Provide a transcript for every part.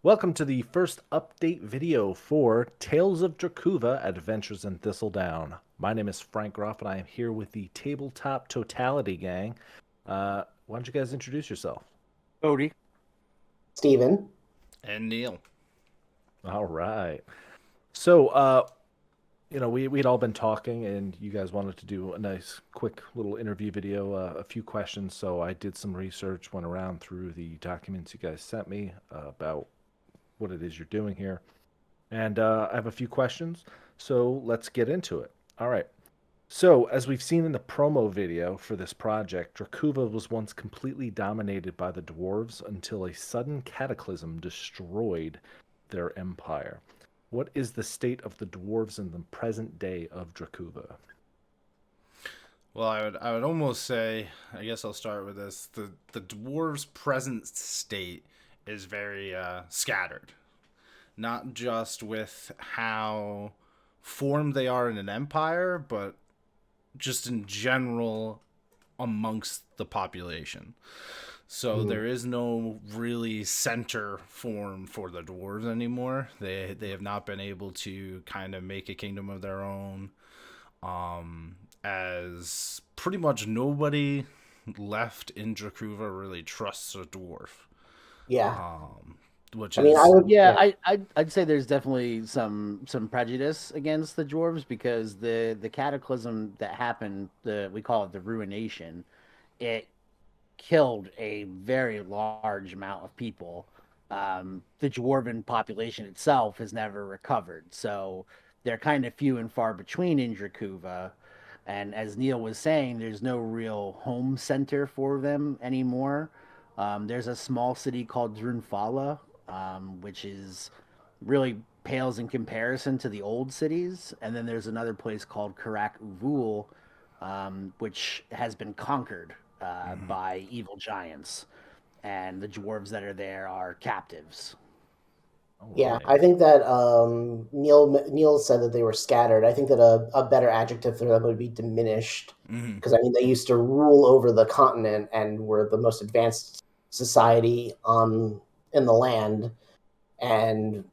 Welcome to the first update video for Tales of Drakuva Adventures in Thistledown. My name is Frank Groff, and I am here with the Tabletop Totality gang. Why don't you guys introduce yourself? Cody. Steven. And Neil. All right. So, we'd all been talking, and you guys wanted to do a nice, quick little interview video, a few questions. So I did some research, went around through the documents you guys sent me about what it is you're doing here. And I have a few questions, so let's get into it. All right. So, as we've seen in the promo video for this project, Drakuva was once completely dominated by the dwarves until a sudden cataclysm destroyed their empire. What is the state of the dwarves in the present day of Drakuva? Well, I would almost say, I guess I'll start with this. The dwarves' present state is very scattered. Not just with how formed they are in an empire, but just in general amongst the population. So there is no really center form for the dwarves anymore. They have not been able to kind of make a kingdom of their own. As pretty much nobody left in Drakuva really trusts a dwarf. Yeah. Which I mean, is I would. Yeah, Yeah. I'd say there's definitely some prejudice against the dwarves because the cataclysm that happened, we call it the Ruination, it killed a very large amount of people. The dwarven population itself has never recovered, so they're kind of few and far between in Drakuva. And as Neil was saying, there's no real home center for them anymore. There's a small city called Drunfala, which is really pales in comparison to the old cities. And then there's another place called Karak Uvul, which has been conquered by evil giants. And the dwarves that are there are captives. All Yeah. right. I think that Neil said that they were scattered. I think that a better adjective for them would be diminished, mhm. because I mean they used to rule over the continent and were the most advanced society on in the land, and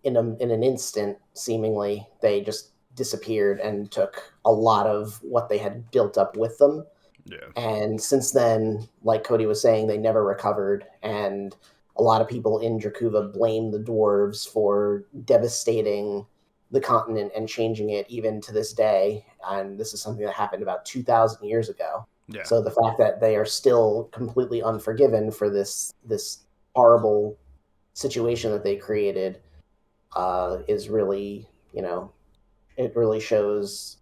in an instant, seemingly, they just disappeared and took a lot of what they had built up with them. Yeah. And since then, like Cody was saying, they never recovered. And a lot of people in Drakuva blame the dwarves for devastating the continent and changing it even to this day. And this is something that happened about 2,000 years ago. Yeah. So the fact that they are still completely unforgiven for this horrible situation that they created is really, it really shows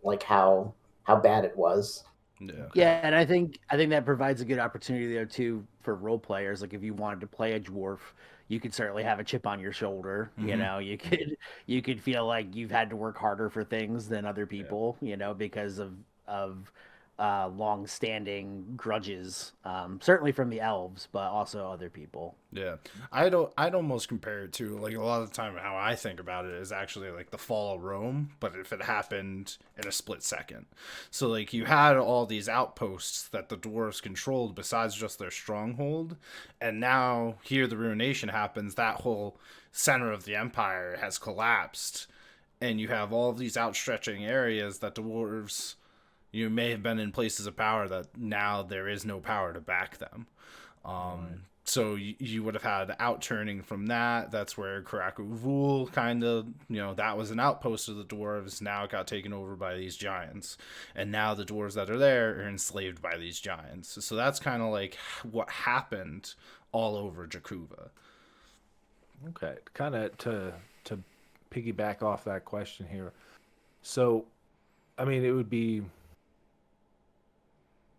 like how bad it was. Yeah. Yeah, and I think that provides a good opportunity there too for role players. Like if you wanted to play a dwarf, you could certainly have a chip on your shoulder. You could feel like you've had to work harder for things than other Yeah. people. Because of long-standing grudges, certainly from the elves, but also other people. Yeah, I'd almost compare it to like a lot of the time how I think about it is actually like the fall of Rome, but if it happened in a split second. So like you had all these outposts that the dwarves controlled besides just their stronghold, and now here the Ruination happens, that whole center of the empire has collapsed, and you have all of these outstretching areas that dwarves you may have been in places of power that now there is no power to back them. Right. So you would have had outturning from that. That's where Karakuvul kind of, that was an outpost of the dwarves. Now it got taken over by these giants. And now the dwarves that are there are enslaved by these giants. So that's kind of like what happened all over Jakuva. Okay. Kind of to piggyback off that question here. So, I mean, it would be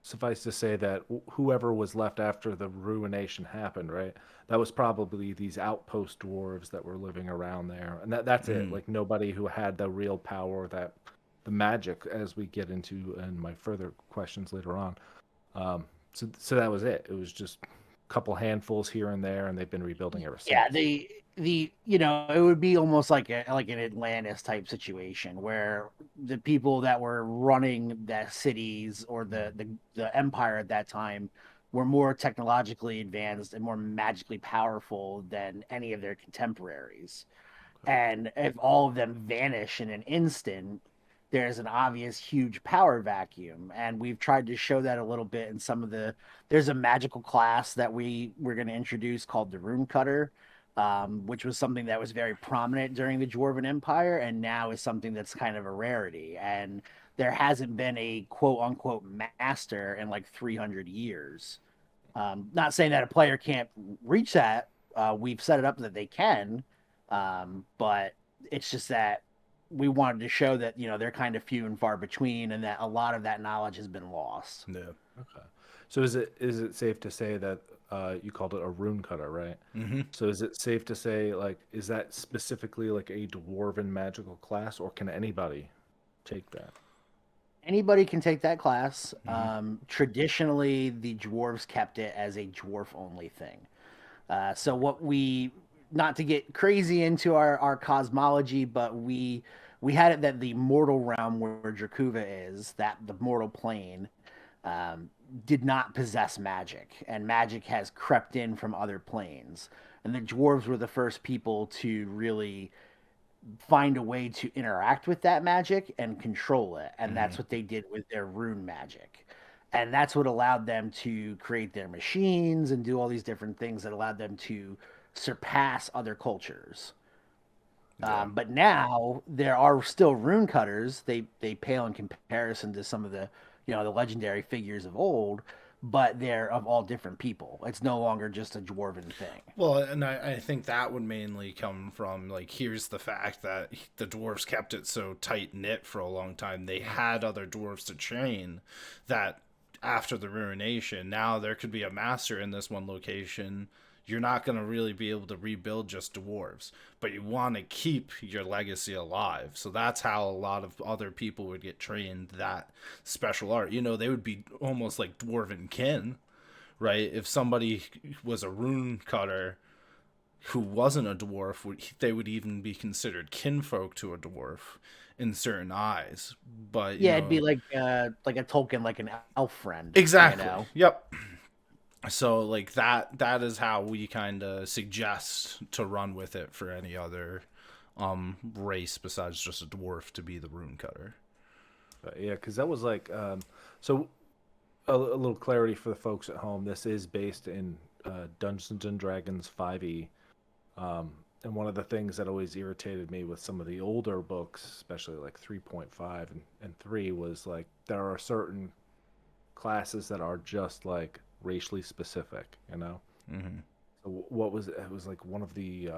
suffice to say that whoever was left after the ruination happened, right? That was probably these outpost dwarves that were living around there, and that's it. Mm. Like nobody who had the real power, that the magic, as we get into in my further questions later on. So that was it. It was just a couple handfuls here and there, and they've been rebuilding ever Yeah, since. the it would be almost like an Atlantis type situation where the people that were running the cities or the empire at that time were more technologically advanced and more magically powerful than any of their contemporaries. And if all of them vanish in an instant, there's an obvious huge power vacuum. And we've tried to show that a little bit in some of the. There's a magical class that we're going to introduce called the Rune Cutter, which was something that was very prominent during the Dwarven Empire, and now is something that's kind of a rarity. And there hasn't been a quote unquote master in like 300 years. Not saying that a player can't reach that. We've set it up that they can, but it's just that we wanted to show that, you know, they're kind of few and far between, and that a lot of that knowledge has been lost. Yeah. Okay. So is it safe to say that you called it a rune cutter, right? Mm-hmm. So is it safe to say, like, is that specifically like a dwarven magical class, or can anybody take that? Anybody can take that class. Mm-hmm. Traditionally, the dwarves kept it as a dwarf only thing. So what we, not to get crazy into our cosmology, but we had it that the mortal realm where Drakuva is, that the mortal plane, did not possess magic, and magic has crept in from other planes. And the dwarves were the first people to really find a way to interact with that magic and control it. And that's what they did with their rune magic. And that's what allowed them to create their machines and do all these different things that allowed them to surpass other cultures. Yeah. But now there are still rune cutters. They pale in comparison to some of the, you know, the legendary figures of old, but they're of all different people. It's no longer just a dwarven thing. Well, and I think that would mainly come from, like, here's the fact that the dwarves kept it so tight knit for a long time. They had other dwarves to train, that after the Ruination, now there could be a master in this one location. You're not going to really be able to rebuild just dwarves, but you want to keep your legacy alive. So that's how a lot of other people would get trained that special art. You know, they would be almost like dwarven kin, right? If somebody was a rune cutter who wasn't a dwarf, they would even be considered kinfolk to a dwarf in certain eyes. But yeah, it'd be like a token, like an elf friend. Exactly. You know? Yep. So, like, that is how we kind of suggest to run with it for any other race besides just a dwarf to be the rune cutter. Yeah, because that was like so. A little clarity for the folks at home. This is based in Dungeons and Dragons 5e, and one of the things that always irritated me with some of the older books, especially like 3.5 and 3, was like there are certain classes that are just like racially specific, you know. Mm-hmm. So what was it? It was like one of the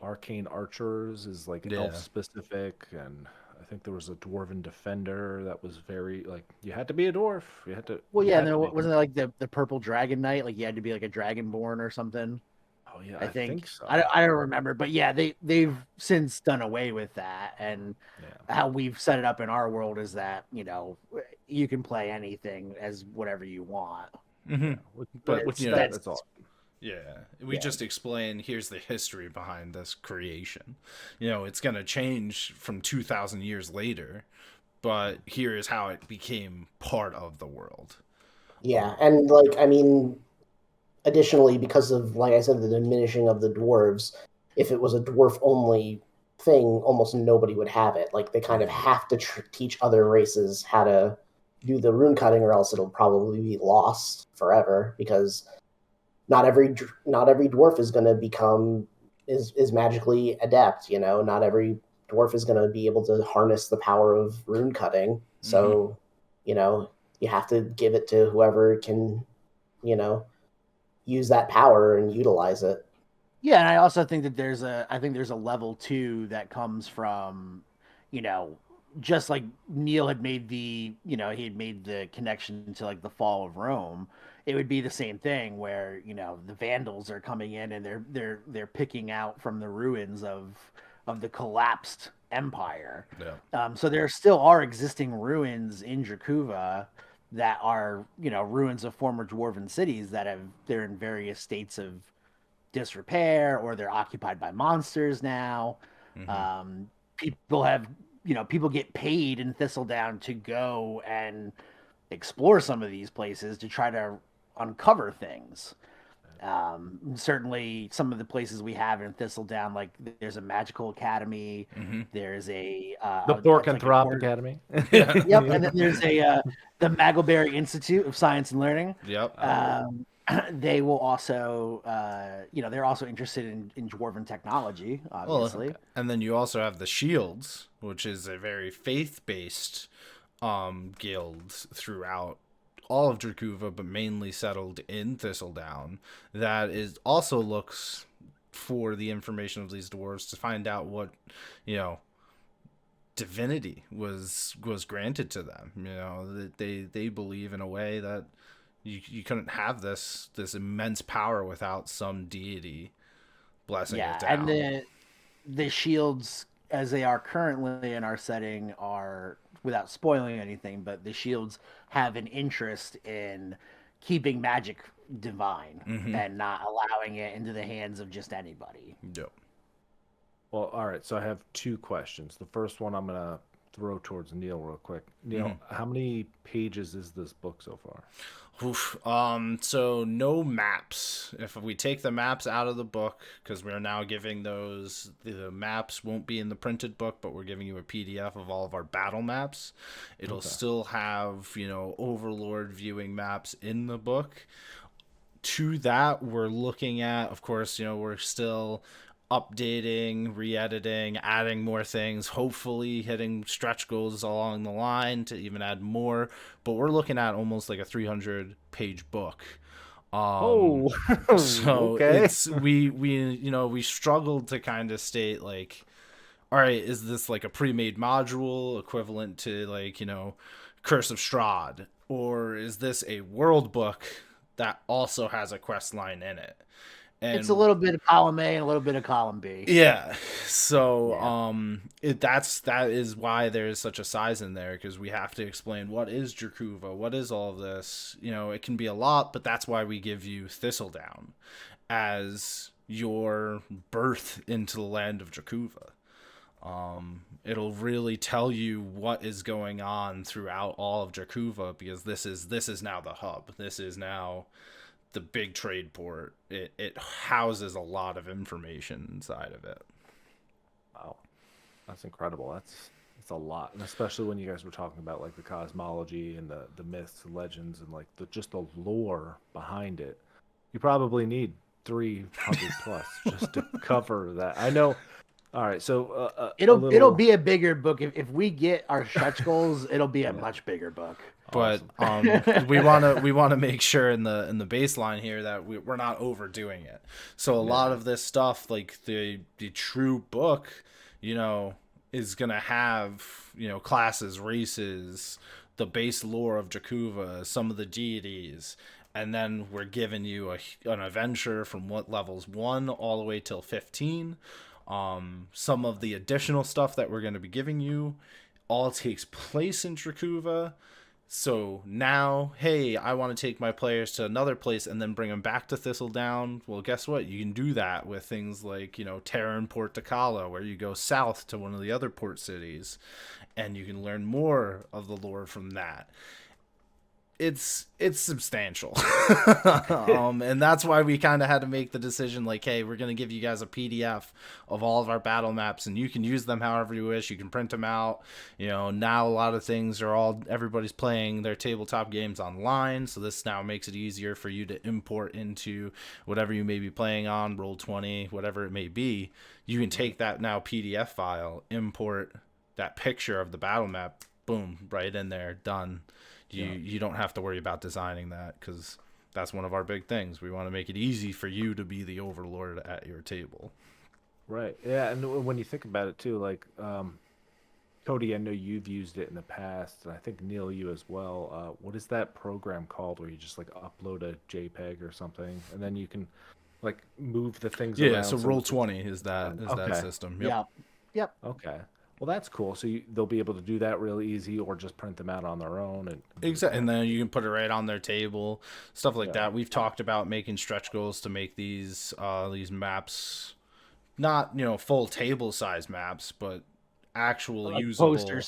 arcane archers is like Yeah. elf specific, and I think there was a dwarven defender that was very like you had to be a dwarf. You had to. Well, you yeah, had and to there be. wasn't there like the purple dragon knight, like you had to be like a dragonborn or something. Oh yeah, I think so. I don't remember, but yeah, they've since done away with that. And Yeah. how we've set it up in our world is that, you know, you can play anything as whatever you want. Mm-hmm. But it's- you know, that's- that's all. Yeah, we Yeah. just explain, here's the history behind this creation. You know, it's going to change from 2,000 years later, but here is how it became part of the world. Yeah, and like I mean, additionally, because of like I said, the diminishing of the dwarves, if it was a dwarf only thing, almost nobody would have it. Like they kind of have to teach other races how to do the rune cutting, or else it'll probably be lost forever. Because not every dwarf is going to become is magically adept. You know, not every dwarf is going to be able to harness the power of rune cutting. So, you know, you have to give it to whoever can, you know, use that power and utilize it. Yeah, and I also think that there's a level 2 that comes from, you know, just like Neil had made the, you know, he had made the connection to like the fall of Rome. It would be the same thing where, you know, the Vandals are coming in and they're picking out from the ruins of the collapsed empire. Yeah. So there still are existing ruins in Drakuva that are, you know, ruins of former dwarven cities that they're in various states of disrepair, or they're occupied by monsters now. People have, you know, people get paid in Thistledown to go and explore some of these places to try to uncover things. Certainly some of the places we have in Thistledown, like there's a magical academy, there's The a Borkanthrop Academy. yep, and then there's the Maggleberry Institute of Science and Learning. Yep. They will also, they're also interested in Dwarven technology, obviously. Well, and then you also have the Shields, which is a very faith-based guild throughout all of Drakuva, but mainly settled in Thistledown, that is also looks for the information of these dwarves to find out what, divinity was granted to them. That they believe in a way that you couldn't have this immense power without some deity blessing it down. And the shields, as they are currently in our setting, are, without spoiling anything, but the shields have an interest in keeping magic divine and not allowing it into the hands of just anybody. Yep. Well, all right. So I have two questions. The first one I'm gonna throw towards Neil real quick. Neil, how many pages is this book so far? Oof. So no maps. If we take the maps out of the book, because we're now giving those, the maps won't be in the printed book, but we're giving you a PDF of all of our battle maps. It'll still have, Overlord viewing maps in the book. To that, we're looking at, of course, we're still updating, re-editing, adding more things, hopefully hitting stretch goals along the line to even add more, but we're looking at almost like a 300-page book. So okay. it's we struggled to kind of state like, all right, is this like a pre-made module equivalent to like, Curse of Strahd, or is this a world book that also has a quest line in it? And it's a little bit of column A and a little bit of column B. Yeah. So that is why there's such a size in there, because we have to explain what is Drakuva, what is all of this. It can be a lot, but that's why we give you Thistledown as your birth into the land of Drakuva. It'll really tell you what is going on throughout all of Drakuva, because this is now the hub. This is now the big trade port. It houses a lot of information inside of it. Wow, that's incredible. That's a lot, and especially when you guys were talking about like the cosmology and the myths and legends and like just the lore behind it. You probably need 300 plus just to cover that. I know. All right, so it'll be a bigger book if we get our stretch goals. It'll be a much bigger book. But we want to make sure in the baseline here that we're not overdoing it. So a lot of this stuff, like the true book, is gonna have classes, races, the base lore of Drakuva, some of the deities, and then we're giving you an adventure from levels 1 all the way till 15. Some of the additional stuff that we're going to be giving you all takes place in Drakuva. So now, hey, I want to take my players to another place and then bring them back to Thistledown. Well, guess what? You can do that with things like, Terra and Port Takala, where you go south to one of the other port cities, and you can learn more of the lore from that. It's substantial. And that's why we kind of had to make the decision like, hey, we're going to give you guys a PDF of all of our battle maps, and you can use them however you wish. You can print them out. Now a lot of things everybody's playing their tabletop games online, so this now makes it easier for you to import into whatever you may be playing on, Roll20, whatever it may be. You can take that now PDF file, import that picture of the battle map, boom, right in there, done. You don't have to worry about designing that, because that's one of our big things. We want to make it easy for you to be the overlord at your table. Right. Yeah, and when you think about it too, like Cody, I know you've used it in the past, and I think Neil, you as well. What is that program called where you just like upload a JPEG or something, and then you can like move the things around? Yeah, so Roll20 is that system. Yep. Yeah. Yep. Okay. Well, that's cool. So they'll be able to do that really easy, or just print them out on their own. Exactly, and then you can put it right on their table, stuff like that. We've talked about making stretch goals to make these maps, not full table size maps, but actual Like usable poster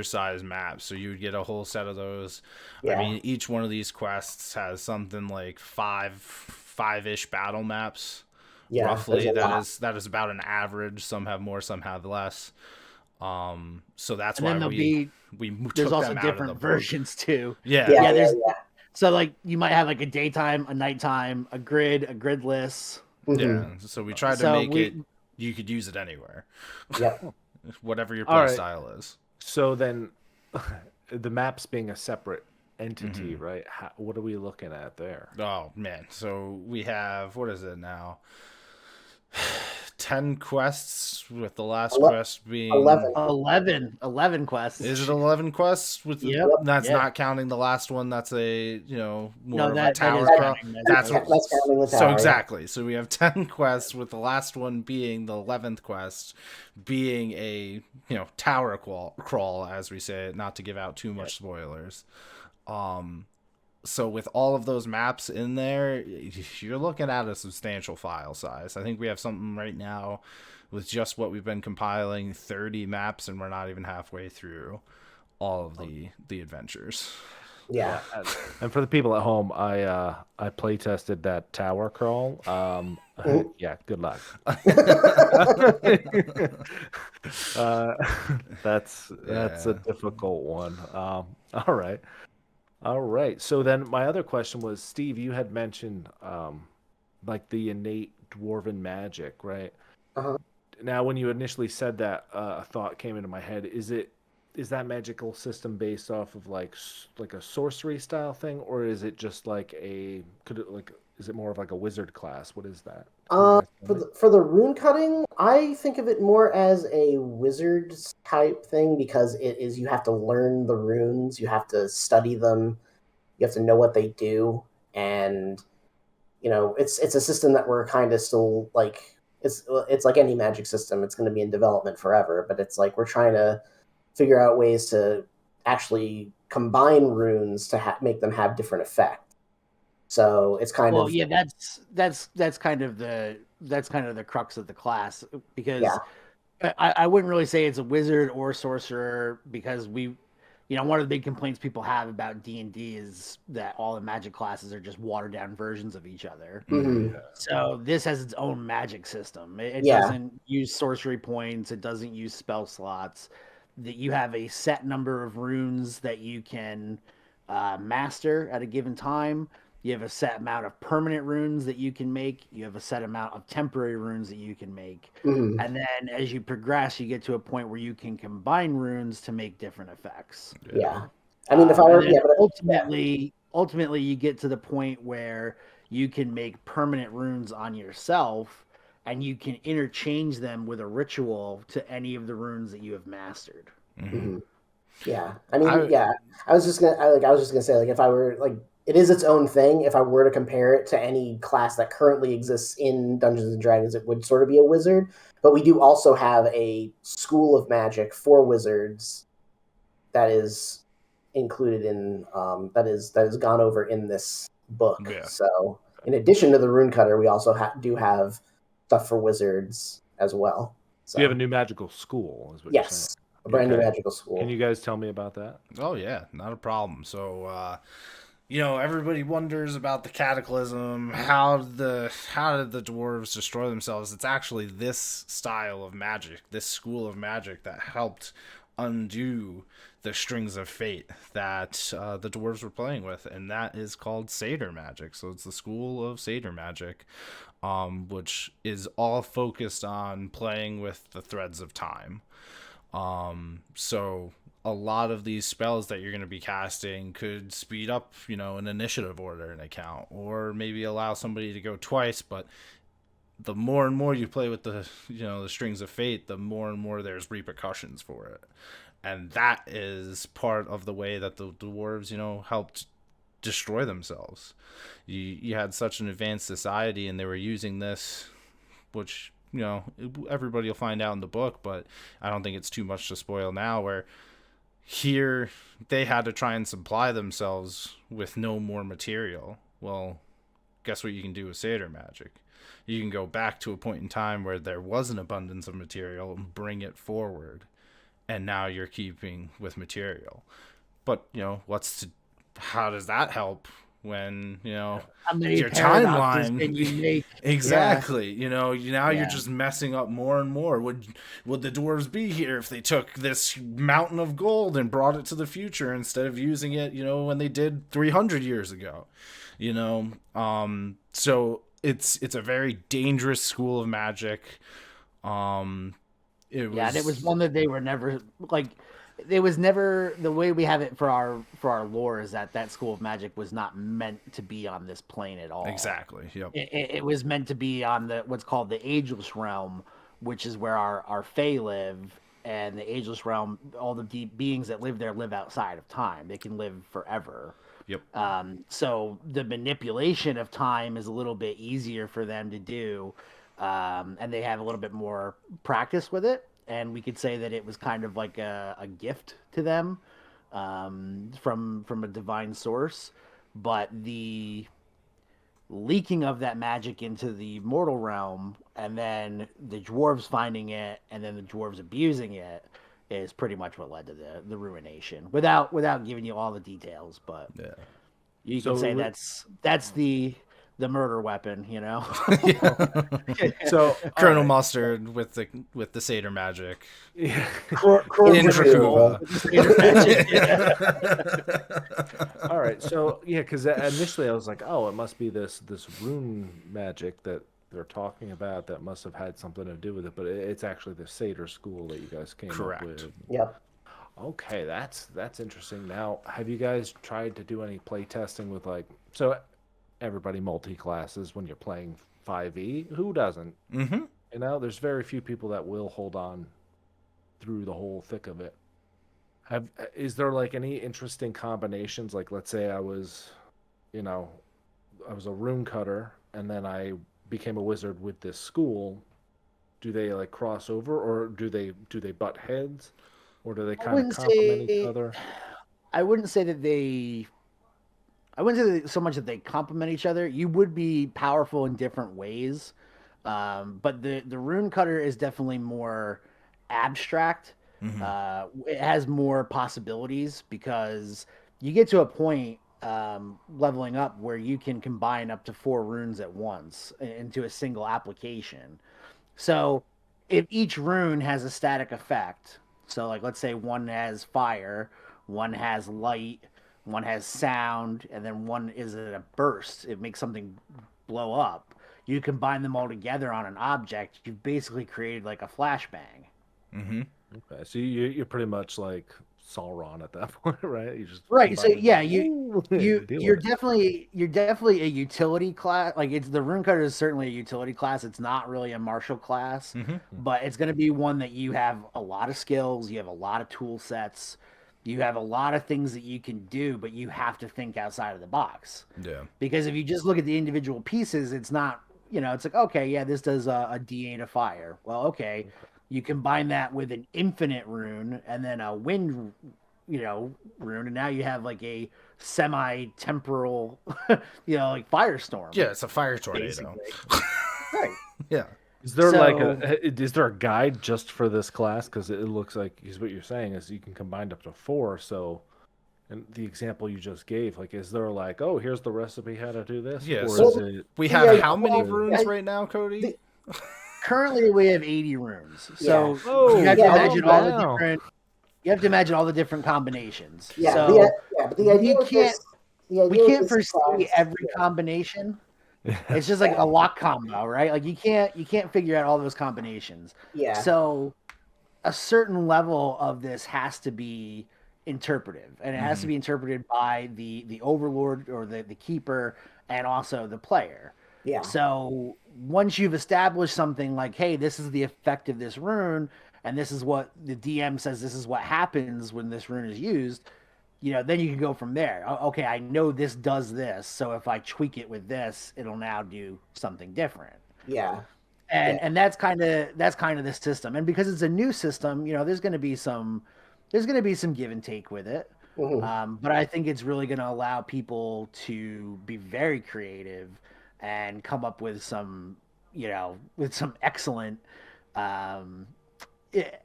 size maps. So you would get a whole set of those. Yeah. I mean, each one of these quests has something like five-ish battle maps. Yeah, Roughly, there's a lot. that is about an average. Some have more, some have less. So that's And why then we there's took also them out of the different book. versions too. Yeah. Yeah, Yeah, there's yeah. so like you might have like a daytime, a nighttime, a gridless. Yeah. Mhm. So we tried to So make we- it you could use it anywhere. Yep. Whatever your All play right. style is. So then, the maps being a separate entity, Mm-hmm. right? What are we looking at there? Oh man. So we have, what is it now? 10 quests, with the last quest being 11 quests. Is it 11 quests? With Yep. That's Yeah. not counting the last one. That's a more No, of a that tower is crawl. counting. That's That's what, counting the so tower. exactly. So we have 10 quests, with the last one being the 11th quest, being a tower crawl, as we say it, not to give out too much spoilers. So with all of those maps in there, you're looking at a substantial file size. I think we have something right now with just what we've been compiling, 30 maps, and we're not even halfway through all of the adventures. Yeah. And for the people at home, I play tested that tower crawl. Yeah, good luck. That's a difficult one. All right. So then my other question was, Steve, you had mentioned like the innate dwarven magic, right? Uh-huh. Now, when you initially said that, a thought came into my head. Is that magical system based off of like a sorcery style thing, or is it just like is it more of like a wizard class? What is that? For the rune cutting, I think of it more as a wizard type thing, because it is, you have to learn the runes, you have to study them, you have to know what they do, and it's a system that we're kind of still like, it's like any magic system, it's going to be in development forever, but it's like we're trying to figure out ways to actually combine runes to make them have different effects. So it's kind of, yeah, that's kind of the crux of the class, because I wouldn't really say it's a wizard or sorcerer, because one of the big complaints people have about D&D is that all the magic classes are just watered down versions of each other. Mhm. So this has its own magic system. It Yeah. doesn't use sorcery points. It doesn't use spell slots. That you have a set number of runes that you can master at a given time. You have a set amount of permanent runes that you can make. You have a set amount of temporary runes that you can make. Mhm. And then as you progress, you get to a point where you can combine runes to make different effects. Yeah. I mean, if I were, And then but ultimately, you get to the point where you can make permanent runes on yourself, and you can interchange them with a ritual to any of the runes that you have mastered. Mhm. Yeah. I mean, I was just gonna say, like, if I were like, it is its own thing. If I were to compare it to any class that currently exists in Dungeons and Dragons, it would sort of be a wizard. But we do also have a school of magic for wizards that is included in that is gone over in this book. Yeah. So in addition to the Rune Cutter, we also do have stuff for wizards as well. So You have a new magical school, is what you're saying. yes, a brand new Okay. magical school. Can you guys tell me about that? Oh yeah, not a problem. So everybody wonders about the cataclysm. How did the dwarves destroy themselves? It's actually this style of magic, this school of magic, that helped undo the strings of fate that the dwarves were playing with, and that is called SEIDR magic. So it's the school of SEIDR magic, which is all focused on playing with the threads of time. So a lot of these spells that you're going to be casting could speed up, an initiative order in a count, or maybe allow somebody to go twice. But the more and more you play with the strings of fate, the more and more there's repercussions for it. And that is part of the way that the dwarves, helped destroy themselves. You had such an advanced society, and they were using this, which, everybody will find out in the book, but I don't think it's too much to spoil now, where here they had to try and supply themselves with no more material. Well, guess what you can do with SEIDR magic? You can go back to a point in time where there was an abundance of material and bring it forward, and now you're keeping with material. But, you know, how does that help when, you know, your timeline can you make? exactly, you know, now you're Yeah. just messing up more and more. Would the dwarves be here if they took this mountain of gold and brought it to the future instead of using it, you know, when they did 300 years ago, you know? So it's a very dangerous school of magic. And it was one that they were never like. It was never the way we have it for our lore is that school of magic was not meant to be on this plane at all. Exactly. Yep. It was meant to be on what's called the ageless realm, which is where our Fae live, and the ageless realm, all the deep beings that live there live outside of time. They can live forever. Yep. So the manipulation of time is a little bit easier for them to do, and they have a little bit more practice with it. And we could say that it was kind of like a gift to them from a divine source. But the leaking of that magic into the mortal realm, and then the dwarves finding it, and then the dwarves abusing it, is pretty much what led to the ruination. Without giving you all the details, but Yeah. you can say that's the murder weapon, you know. So Colonel all right. Mustard with the SEIDR magic. Yeah. In Drakuva. All right, so yeah, because initially I was like, oh, it must be this rune magic that they're talking about that must have had something to do with it, but it's actually the SEIDR school that you guys came Correct. up with. Yep. Okay, that's interesting. Now, have you guys tried to do any play testing with so everybody multi-classes when you're playing 5e? Who doesn't? Mm-hmm. You know, there's very few people that will hold on through the whole thick of it. Is there any interesting combinations? Like, let's say I was a Rune Cutter, and then I became a wizard with this school. Do they cross over, or do they butt heads, or do they kind of complement each other? I wouldn't say so much that they complement each other. You would be powerful in different ways, but the Rune Cutter is definitely more abstract. Mm-hmm. It has more possibilities because you get to a point leveling up where you can combine up to 4 runes at once into a single application. So if each rune has a static effect, so let's say one has fire, one has light, one has sound, and then one is a burst. It makes something blow up. You combine them all together on an object. You've basically created a flashbang. Mm-hmm. Okay, so you're pretty much like Sauron at that point, right? You just Right. So combine yeah, them. you're definitely a utility class. It's the Rune Cutter is certainly a utility class. It's not really a martial class, Mm-hmm. but it's going to be one that you have a lot of skills. You have a lot of tool sets. You have a lot of things that you can do, but you have to think outside of the box. Yeah. Because if you just look at the individual pieces, it's not, it's like, okay, yeah, this does a D8 of fire. Well, okay. You combine that with an infinite rune and then a wind, rune, and now you have a semi-temporal, firestorm. Yeah, it's a fire tornado. Right. Yeah. Is there is there a guide just for this class? Because it looks like what you're saying is you can combine up to 4. So, and the example you just gave, is there oh, here's the recipe how to do this? Yeah. Or So is it we have Yeah, how many well, runes right now, Cody? Currently, we have 80 runes. So Yeah. Oh, you have yeah, to imagine all the wow. different. You have to imagine all the different combinations. Yeah. So But the idea we with can't this, the idea we with can't this foresee class- every combination. It's just like a lock combo, right? You can't figure out all those combinations. Yeah. So a certain level of this has to be interpretive, and it has to be interpreted by the overlord or the keeper and also the player. Yeah. So once you've established something like, hey, this is the effect of this rune, and this is what the DM says, this is what happens when this rune is used, then you can go from there. Okay, I know this does this, so if I tweak it with this, it'll now do something different. Yeah. And that's kind of the system. And because it's a new system, there's going to be some give and take with it. Mhm. But I think it's really going to allow people to be very creative and come up with some with some um,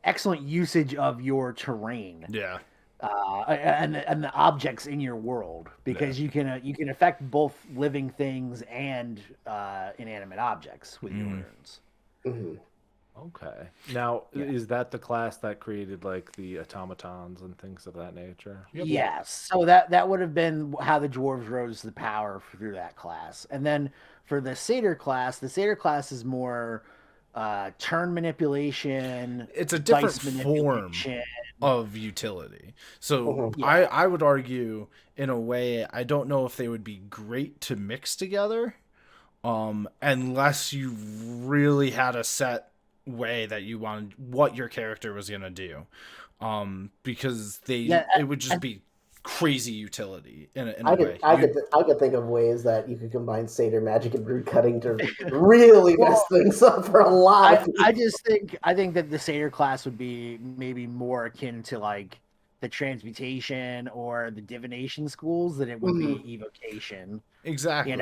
excellent usage of your terrain. Yeah. And the objects in your world, because you can affect both living things and inanimate objects with your runes. Mm-hmm. Okay. Now, is that the class that created like the automatons and things of that nature? Yep. Yes. So that would have been how the dwarves rose to the power through that class. And then for the SEIDR class is more turn manipulation. It's a different form of utility. So I would argue, in a way, I don't know if they would be great to mix together, unless you really had a set way that you wanted what your character was gonna do, because it would just be crazy utility in a way. I could think of ways that you could combine SEIDR magic and Rune Cutting to really mess things up for a lot. I think that the SEIDR class would be maybe more akin to like the transmutation or the divination schools than it would be evocation. Exactly.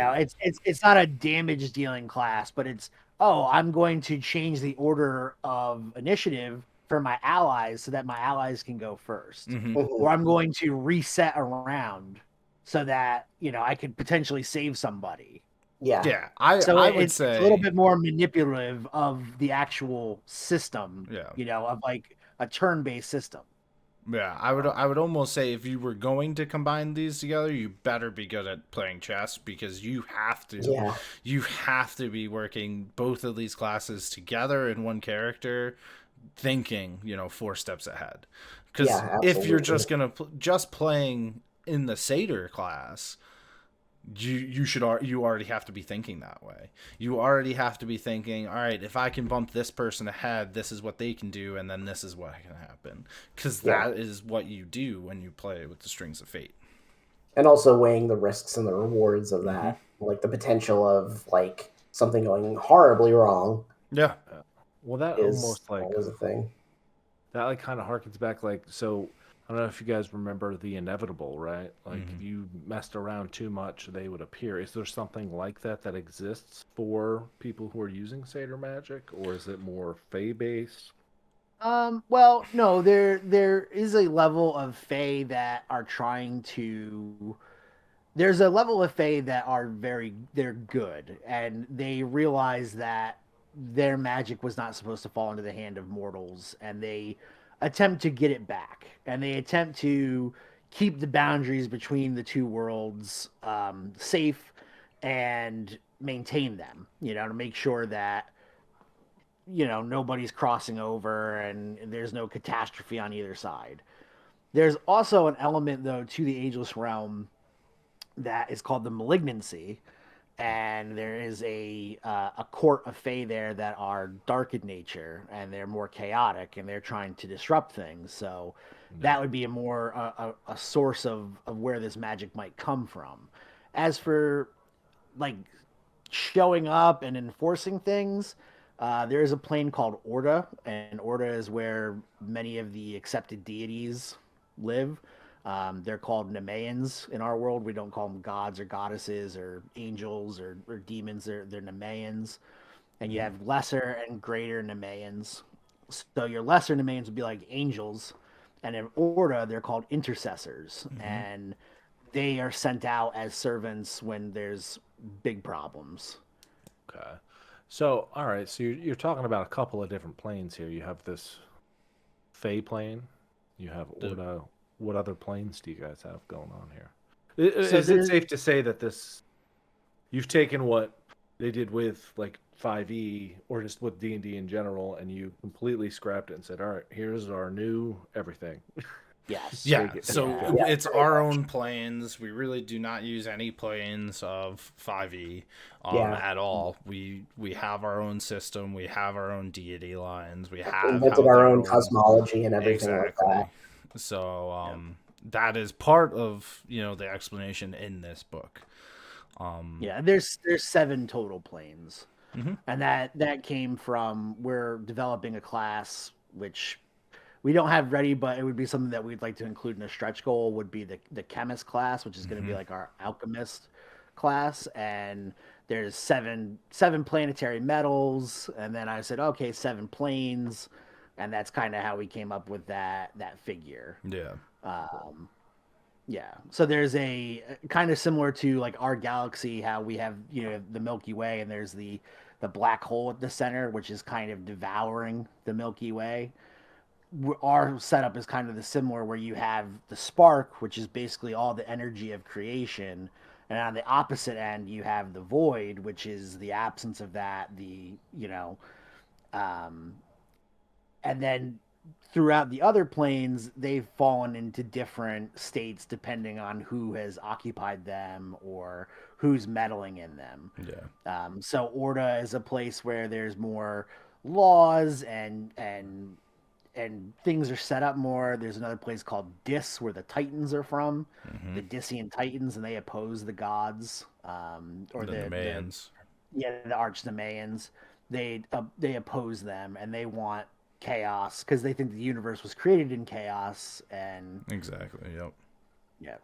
It's not a damage dealing class, but it's, I'm going to change the order of initiative for my allies so that my allies can go first. Or I'm going to reset around so that, I could potentially save somebody. Yeah. Yeah. I would say a little bit more manipulative of the actual system, of like a turn-based system. Yeah, I would almost say if you were going to combine these together, you better be good at playing chess, because you have to be working both of these classes together in one character, thinking 4 steps ahead. Because if you're just gonna playing in the SEIDR class, you already have to be thinking that way. You already have to be thinking, all right, if I can bump this person ahead, this is what they can do, and then this is what can happen, because that is what you do when you play with the Strings of Fate. And also weighing the risks and the rewards of that, like the potential of like something going horribly wrong. Yeah. Well, that almost like was a thing. That like kind of harkens back, like, so I don't know if you guys remember the inevitable, right? Like if you messed around too much, they would appear. Is there something like that exists for people who are using SEIDR magic, or is it more Fey based? Well, no, there is a level of Fey that are trying to. There's a level of Fey that are they're good, and they realize that their magic was not supposed to fall into the hand of mortals, and they attempt to get it back, and they attempt to keep the boundaries between the two worlds safe and maintain them, to make sure that nobody's crossing over and there's no catastrophe on either side. There's also an element, though, to the Ageless Realm that is called the Malignancy, and there is a court of Fey there that are dark in nature, and they're more chaotic, and they're trying to disrupt things. So that would be a source of where this magic might come from. As for like showing up and enforcing things, there is a plane called Orda, and Orda is where many of the accepted deities live. They're called Nemeans in our world. We don't call them gods or goddesses or angels or demons. They're Nemeans. And you have lesser and greater Nemeans. So your lesser Nemeans would be like angels. And in Orda, they're called intercessors. And they are sent out as servants when there's big problems. Okay. So, all right. So you're talking about a couple of different planes here. You have this Fey plane. You have Orda. What other planes do you guys have going on here? Is it safe to say that you've taken what they did with like 5e or just with D&D in general, and you completely scrapped it and said, all right, here's our new everything? Yes. Yeah. So it's our own planes. We really do not use any planes of 5e at all. We have our own system. We have our own deity lines. We have invented our own cosmology and everything like that. So that is part of the explanation in this book. There's 7 total planes, and that came from, we're developing a class which we don't have ready, but it would be something that we'd like to include in a stretch goal. Would be the chemist class, which is going to be like our alchemist class, and there's seven planetary metals, and then I said, okay, 7 planes, and that's kind of how we came up with that figure. Yeah. Yeah. So there's a kind of similar to like our galaxy, how we have, the Milky Way, and there's the black hole at the center, which is kind of devouring the Milky Way. Our setup is kind of the similar, where you have the spark, which is basically all the energy of creation, and on the opposite end you have the void, which is the absence of that, and then throughout the other planes, they've fallen into different states depending on who has occupied them or who's meddling in them. Yeah. So Orda is a place where there's more laws and things are set up more. There's another place called Dis, where the Titans are from, the Dissian Titans, and they oppose the gods, or the Nemayans. The Arch Nemayans. They oppose them, and they want chaos because they think the universe was created in chaos. And exactly. Yep. Yeah.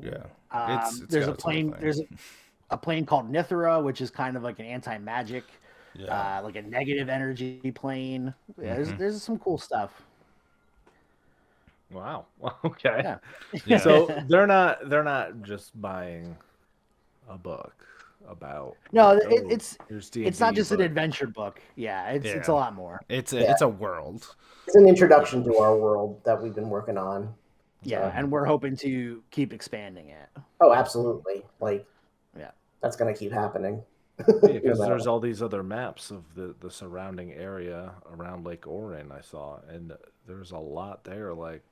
Yeah. It's There's a plane. There's a plane called Nithra, which is kind of like an anti-magic, like a negative energy plane. Yeah, there's some cool stuff. Wow. Okay. Yeah. Yeah. So they're not just buying a book about. No, here's it's D&D, not just an but- adventure book. Yeah, it's a lot more. It's a world. It's an introduction to our world that we've been working on. Yeah, and we're hoping to keep expanding it. Oh, absolutely. Like, Yeah. that's going to keep happening. Because there's all these other maps of the surrounding area around Lake Orin I saw, and there's a lot there, like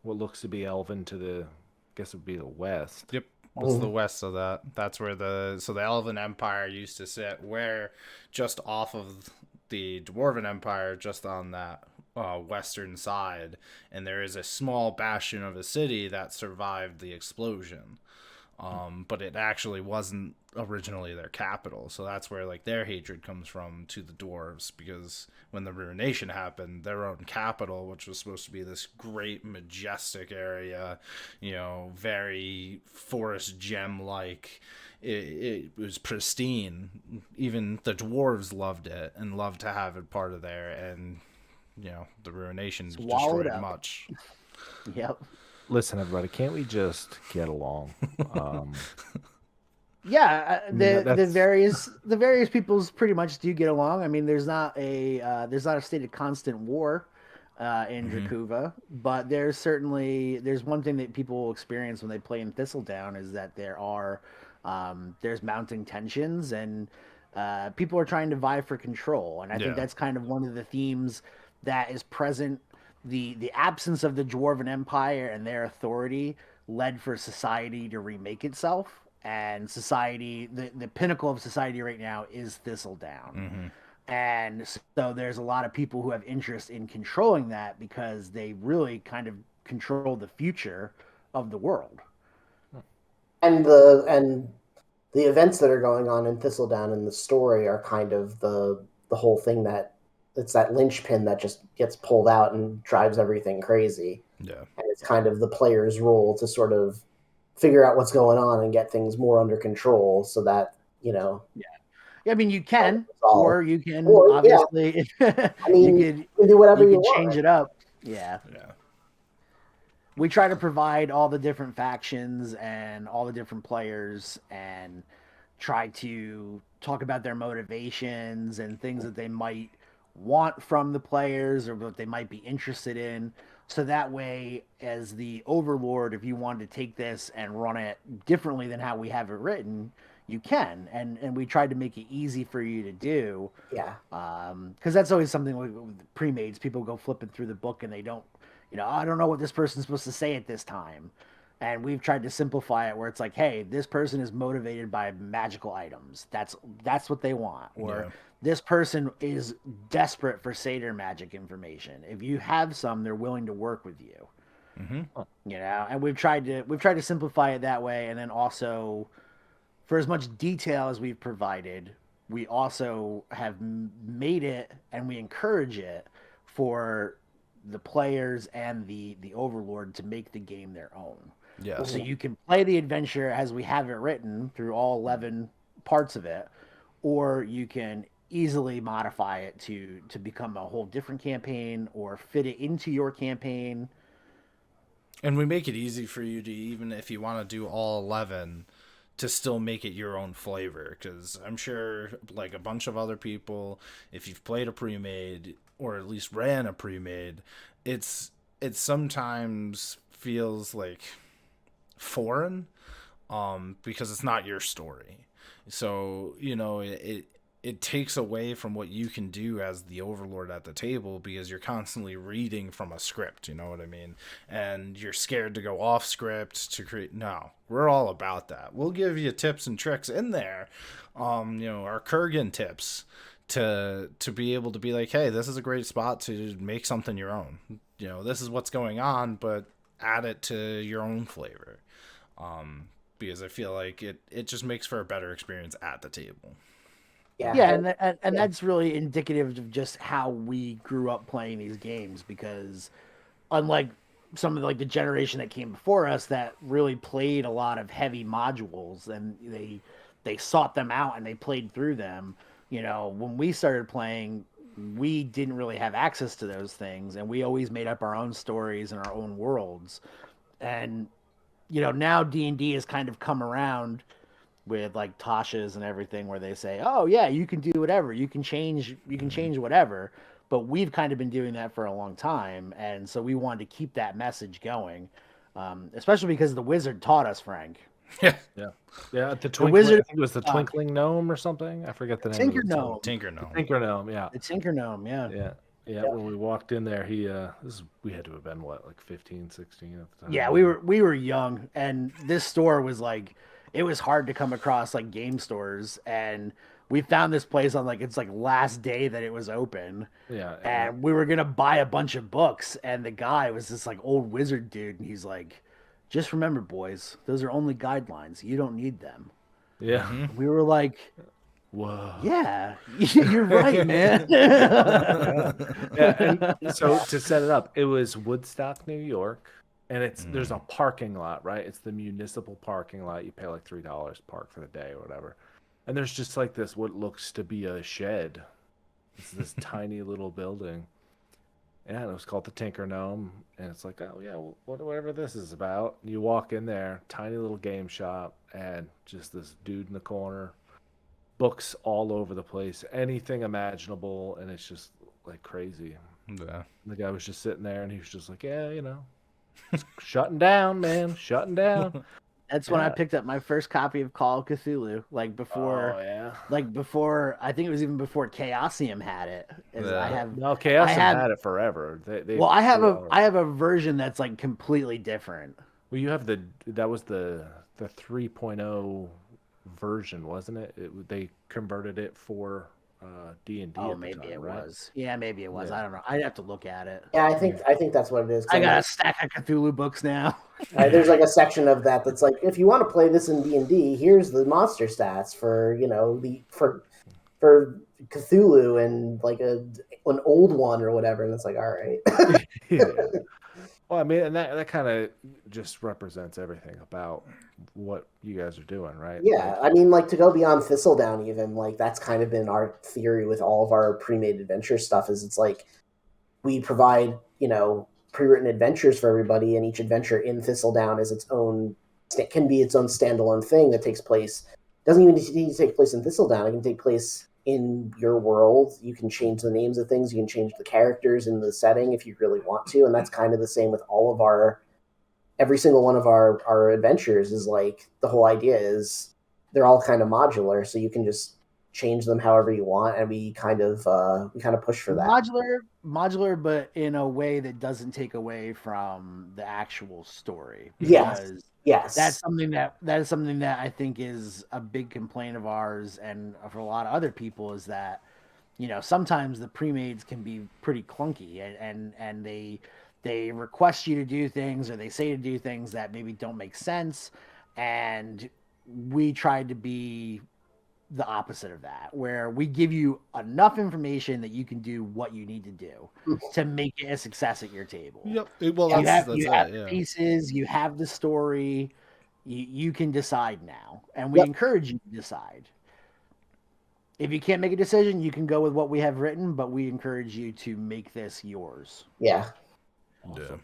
what looks to be Elven to the, I guess it would be the west. Yep. It's the west of that. That's where the Elven Empire used to sit, where just off of the Dwarven Empire, just on that western side, and there is a small bastion of a city that survived the explosion. But it actually wasn't originally their capital, so that's where like their hatred comes from to the dwarves, because when the Ruination happened, their own capital, which was supposed to be this great majestic area, very forest gem like, it was pristine. Even the dwarves loved it and loved to have it part of there, and the Ruination destroyed much. Yep. Listen, everybody, can't we just get along? Yeah, the various peoples pretty much do get along. I mean, there's not a state of constant war in Drakuva, but there's one thing that people will experience when they play in Thistledown is that there's mounting tensions, and people are trying to vie for control, and I think that's kind of one of the themes that is present. The absence of the Dwarven Empire and their authority led for society to remake itself. And society, the pinnacle of society right now is Thistledown. And so there's a lot of people who have interest in controlling that because they really kind of control the future of the world. And the events that are going on in Thistledown in the story are kind of the whole thing, that it's that linchpin that just gets pulled out and drives everything crazy. Yeah. And it's kind of the player's role to sort of figure out what's going on and get things more under control, so that, Yeah, I mean, you can, all. or you can, Or, obviously, I mean, you can do whatever you can want. change it up. Yeah. Yeah. We try to provide all the different factions and all the different players, and try to talk about their motivations and things that they might want from the players or what they might be interested in. So that way, as the overlord, if you wanted to take this and run it differently than how we have it written, you can. And we tried to make it easy for you to do. Yeah. Because that's always something with pre-mades. People go flipping through the book and they don't, I don't know what this person's supposed to say at this time. And we've tried to simplify it where it's like, hey, this person is motivated by magical items. That's what they want. Or this person is desperate for SEIDR magic information. If you have some, they're willing to work with you. And we've tried to simplify it that way. And then also, for as much detail as we've provided, we also have made it, and we encourage it for the players and the overlord to make the game their own. Yeah. So you can play the adventure as we have it written through all 11 parts of it, or you can easily modify it to become a whole different campaign or fit it into your campaign. And we make it easy for you to, even if you want to do all 11, to still make it your own flavor, because I'm sure like a bunch of other people, if you've played a pre-made or at least ran a pre-made, it sometimes feels like foreign, because it's not your story. So it takes away from what you can do as the overlord at the table, because you're constantly reading from a script, you know what I mean? And you're scared to go off script to create. No, we're all about that. We'll give you tips and tricks in there, our Kurgan tips to be able to be like, hey, this is a great spot to make something your own. This is what's going on, but add it to your own flavor. Because I feel like it just makes for a better experience at the table. Yeah, and that's really indicative of just how we grew up playing these games, because unlike some of the generation that came before us that really played a lot of heavy modules, and they sought them out and they played through them, when we started playing, we didn't really have access to those things, and we always made up our own stories and our own worlds. And now D&D has kind of come around with like Tasha's and everything, where they say, oh yeah, you can do whatever, you can change whatever. But we've kind of been doing that for a long time, and so we wanted to keep that message going, especially because the wizard taught us, Frank. Yeah. The wizard, I think it was the Twinkling Gnome or something. I forget the name. Tinker of it. Gnome. Tinker Gnome. Tinker Gnome. Yeah. The Tinker Gnome. Yeah. When we walked in there, we had to have been like 15, 16 at the time. Yeah, we were young, and this store was like, it was hard to come across like game stores, and we found this place on its last day that it was open. Yeah. And we were gonna buy a bunch of books, and the guy was this old wizard dude, and he's like, just remember, boys, those are only guidelines. You don't need them. Yeah. Mm-hmm. We were like, whoa. Yeah, you're right, man. And so to set it up, it was Woodstock, New York. And there's a parking lot, right? It's the municipal parking lot. You pay like $3 to park for the day or whatever. And there's just like this, what looks to be a shed. It's this tiny little building. Yeah, and it was called the Tinker Gnome. And it's like, oh yeah, whatever this is about. And you walk in there, tiny little game shop, and just this dude in the corner. Books all over the place, anything imaginable, and it's just like crazy. Yeah. The guy was just sitting there, and he was just like, yeah, shutting down, man, shutting down. That's when I picked up my first copy of Call of Cthulhu, before I think it was even before Chaosium had it. Chaosium had it forever. I have a version that's like completely different. Well, you have that was the 3.0 version, wasn't it? They converted it for D&D. Oh, maybe it was. Yeah, maybe it was. Yeah. I don't know. I'd have to look at it. Yeah, I think that's what it is. I got a stack of Cthulhu books now. There's like a section of that's like, if you want to play this in D&D, here's the monster stats for for Cthulhu and like an old one or whatever, and it's like, all right. Yeah. Well, I mean, and that kind of just represents everything about what you guys are doing, right? Yeah, I mean, like, to go beyond Thistledown even, like, that's kind of been our theory with all of our pre-made adventure stuff, is it's like, we provide, pre-written adventures for everybody, and each adventure in Thistledown is can be its own standalone thing that takes place. Doesn't even need to take place in Thistledown. It can take place in your world. You can change the names of things. You can change the characters in the setting if you really want to. And that's kind of the same with every single one of our adventures. Is like, the whole idea is they're all kind of modular, so you can just change them however you want. And we kind of push for that. Modular, but in a way that doesn't take away from the actual story. Yes. That is something that I think is a big complaint of ours, and for a lot of other people, is that, sometimes the pre-mades can be pretty clunky, and they request you to do things, or they say to do things that maybe don't make sense. And we tried to be the opposite of that, where we give you enough information that you can do what you need to do to make it a success at your table. Yep. Well, you have pieces, you have the story, you can decide now, and we encourage you to decide. if you can't make a decision, you can go with what we have written, but we encourage you to make this yours. Yeah. Awesome. Yeah.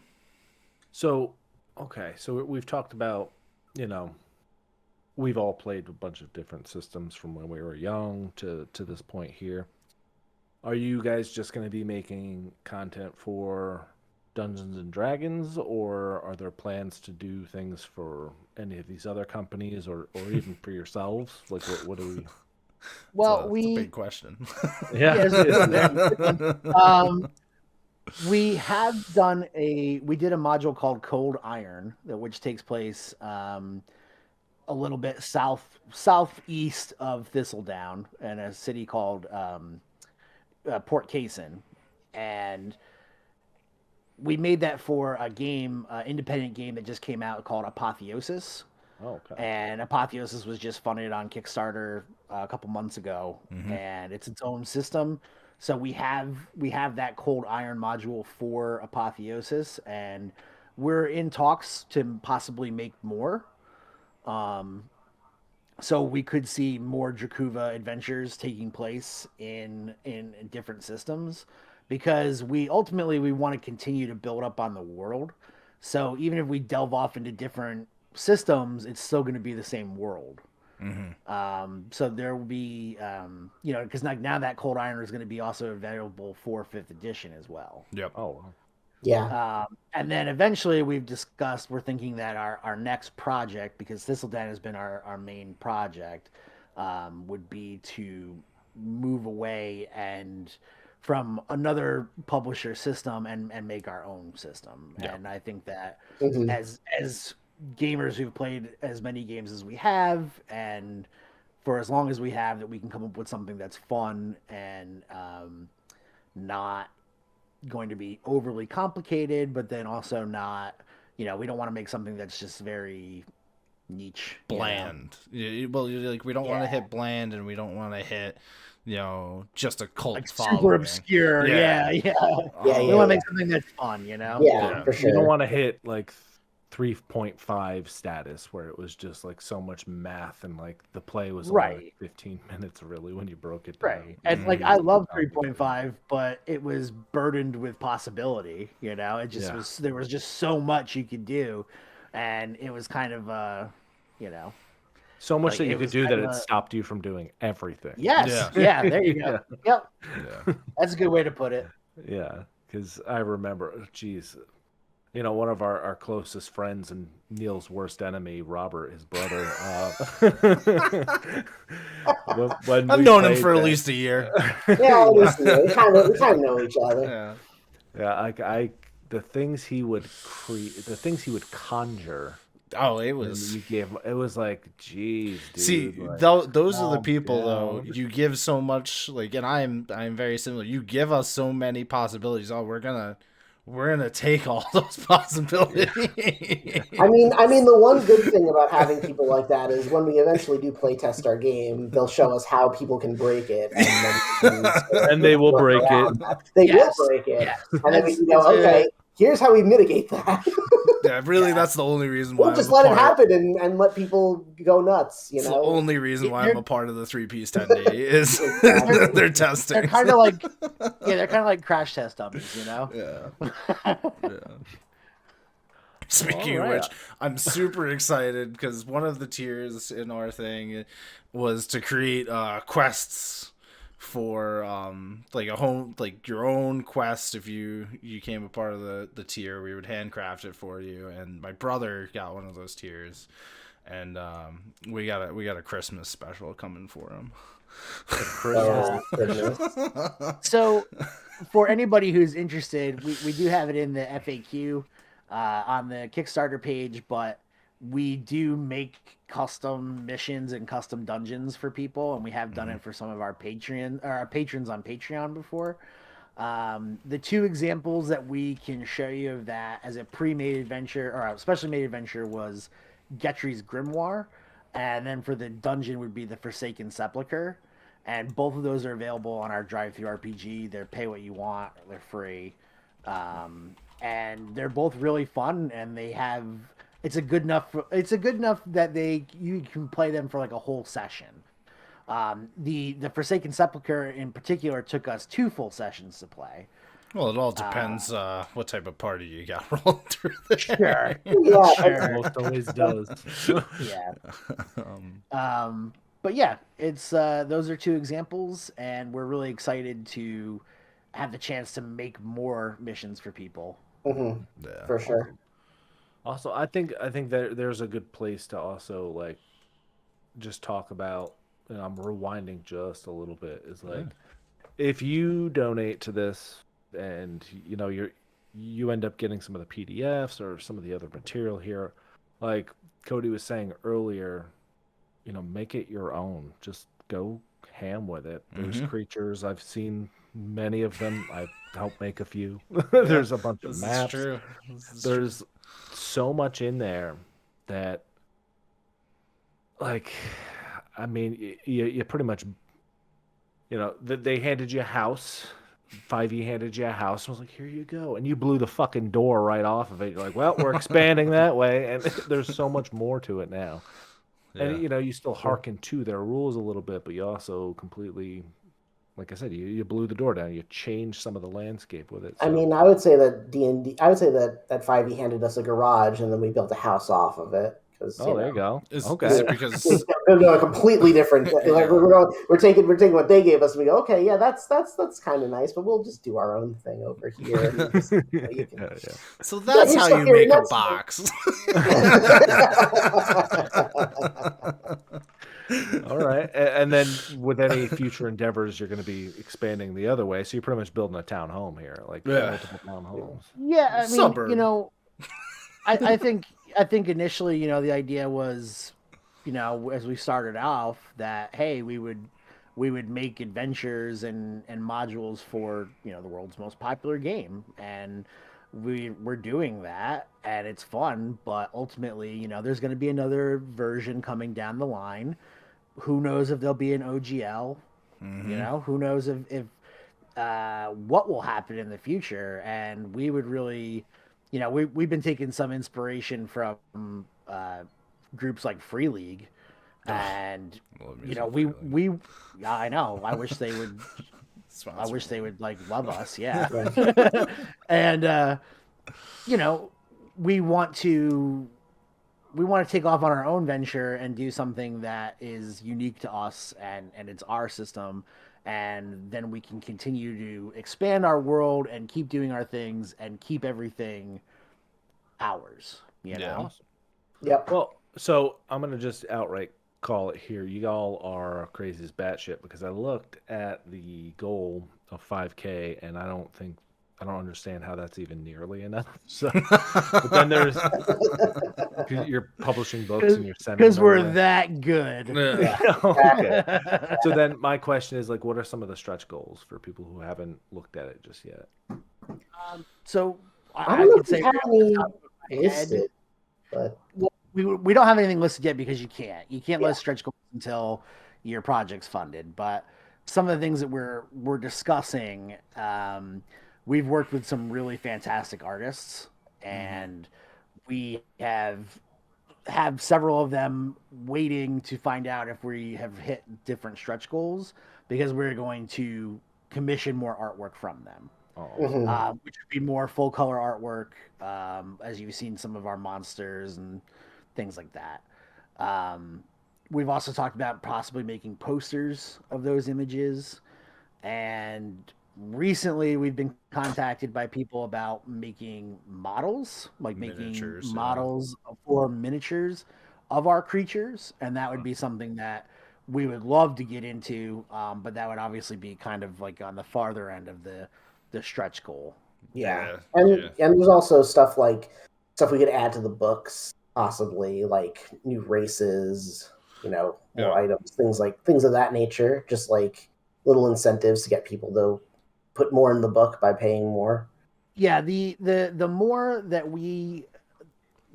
So, okay, so we've talked about, we've all played a bunch of different systems from when we were young to this point here. Are you guys just going to be making content for Dungeons and Dragons, or are there plans to do things for any of these other companies, or even for yourselves? Like, what do we? Well, it's a big question. Yeah. We have done we did a module called Cold Iron, which takes place a little bit southeast of Thistledown in a city called Port Cason, and we made that for a game, independent game that just came out called Apotheosis. Oh, okay. And Apotheosis was just funded on Kickstarter a couple months ago, and it's its own system. So we have that Cold Iron module for Apotheosis, and we're in talks to possibly make more. So we could see more Drakuva adventures taking place in different systems, because we ultimately want to continue to build up on the world. So even if we delve off into different systems, it's still going to be the same world. So there will be, because now that Cold Iron is going to be also available for 5th edition as well. Yep. Oh, wow. Yeah. And then eventually we're thinking that our next project, because Thistledown has been our main project, would be to move away and from another publisher system and make our own system. Yeah. And I think that Mhm. as gamers who've played as many games as we have, and for as long as we have, that we can come up with something that's fun and not going to be overly complicated, but then also not, we don't want to make something that's just very niche, bland. Well, like, we don't want to hit bland, and we don't want to hit, just a cult like following. super obscure. Yeah. We want to make something that's fun, Yeah, for sure. You don't want to hit like 3.5 status where it was just like so much math and like the play was only like 15 minutes really when you broke it down. Right. And like I love 3.5, but it was burdened with possibility, it just was, there was just so much you could do, and it was kind of so much like, that you it could was do that kinda- it stopped you from doing everything. Yes. Yeah, there you go. Yep. Yeah. That's a good way to put it. Yeah, because I remember, geez, one of our closest friends and Neil's worst enemy, Robert, his brother. I've known him for at least a year. Yeah, we kind of know each other. Yeah, the things he would the things he would conjure. Oh, it was. It was like, geez, dude. See, like, those are the people though. You give so much, like, and I'm very similar. You give us so many possibilities. Oh, we're gonna take all those possibilities. I mean, the one good thing about having people like that is when we eventually do play test our game, they'll show us how people can break it, and then and they will break it. They will break it, and then we can go, okay, here's how we mitigate that. Yeah, really, that's the only reason why. We'll just let it happen and let people go nuts. It's the only reason why I'm a part of the 3-piece 10D is they're testing. They're kind of like, they're kind of like crash test dummies, Yeah. Speaking of which, I'm super excited because one of the tiers in our thing was to create quests for like a home, like your own quest. If you came a part of the tier, we would handcraft it for you. And my brother got one of those tiers, and we got a Christmas special coming for him. So for anybody who's interested, we do have it in the FAQ on the Kickstarter page, but we do make custom missions and custom dungeons for people, and we have done it for some of our patrons on Patreon before. The two examples that we can show you of that as a pre-made adventure or a specially made adventure was Getry's Grimoire, and then for the dungeon would be the Forsaken Sepulchre, and both of those are available on our Drive-Thru RPG. They're pay what you want, they're free, and they're both really fun, and they have it's a good enough that you can play them for like a whole session. The Forsaken Sepulchre in particular took us 2 full sessions to play. Well, it all depends what type of party you got rolling through there. Sure. Yeah, Sure. Most always does. Yeah. But yeah, it's those are 2 examples, and we're really excited to have the chance to make more missions for people. Yeah. for sure. Also, I think there's a good place to also like just talk about, and I'm rewinding just a little bit, is like if you donate to this and you know you end up getting some of the PDFs or some of the other material here, like Cody was saying earlier, you know, make it your own. Just go ham with it. There's creatures. I've seen many of them. I've helped make a few. There's a bunch of This maps. is true. There's so much in there that, like, I mean, you pretty much, you know, they handed you a house. 5e handed you a house and was like, here you go. And you blew the fucking door right off of it. You're like, well, we're expanding that way. And there's so much more to it now. Yeah. And, you know, you still hearken to their rules a little bit, but you also completely, like I said, you blew the door down. You changed some of the landscape with it. I So, mean, I would say that D&D. I would say that 5e handed us a garage, and then we built a house off of it. oh, there you go. Is Okay. it because We're going completely different. Like we're taking what they gave us. And we go, okay, yeah, that's kind of nice, but we'll just do our own thing over here. And just, you can... Yeah, yeah. so that's you're how stuck you here, make a that's- box. All right. And then with any future endeavors, you're going to be expanding the other way. So you're pretty much building a town home here, like multiple town homes. Yeah, I mean, Suburb. you know, I think initially, you know, the idea was, you know, as we started off, that hey, we would make adventures and modules for, you know, the world's most popular game, and we're doing that, and it's fun. But ultimately, you know, there's going to be another version coming down the line. Who knows if there'll be an OGL? You know, who knows if what will happen in the future? And we would really, you know, we've been taking some inspiration from groups like Free League, and you know, we yeah, I know. I wish they would. I wish they would like love us, yeah. And you know, we want to take off on our own venture and do something that is unique to us, and it's our system, and then we can continue to expand our world and keep doing our things and keep everything ours, you know. Yep. Well, so I'm going to just outright call it here. You all are crazy as batshit, because I looked at the goal of 5K and I don't understand how that's even nearly enough. So, but then there's you're publishing books and you're sending because them we're away. that good. Yeah. Okay. So then my question is, like, what are some of the stretch goals for people who haven't looked at it just yet? So I I don't know could if we say have any top of my head, listed, but we don't have anything listed yet because you can't list stretch goals until your project's funded. But some of the things that we're discussing, we've worked with some really fantastic artists, and we have several of them waiting to find out if we have hit different stretch goals, because we're going to commission more artwork from them. Which would be more full color artwork, as you've seen some of our monsters and things like that. We've also talked about possibly making posters of those images, and recently we've been contacted by people about making models, like making models for miniatures of our creatures, and that would be something that we would love to get into, but that would obviously be kind of like on the farther end of the stretch goal. Yeah. And there's also stuff we could add to the books, possibly, like new races, you know, more items, things of that nature, just like little incentives to get people to put more in the book by paying more. Yeah, the more that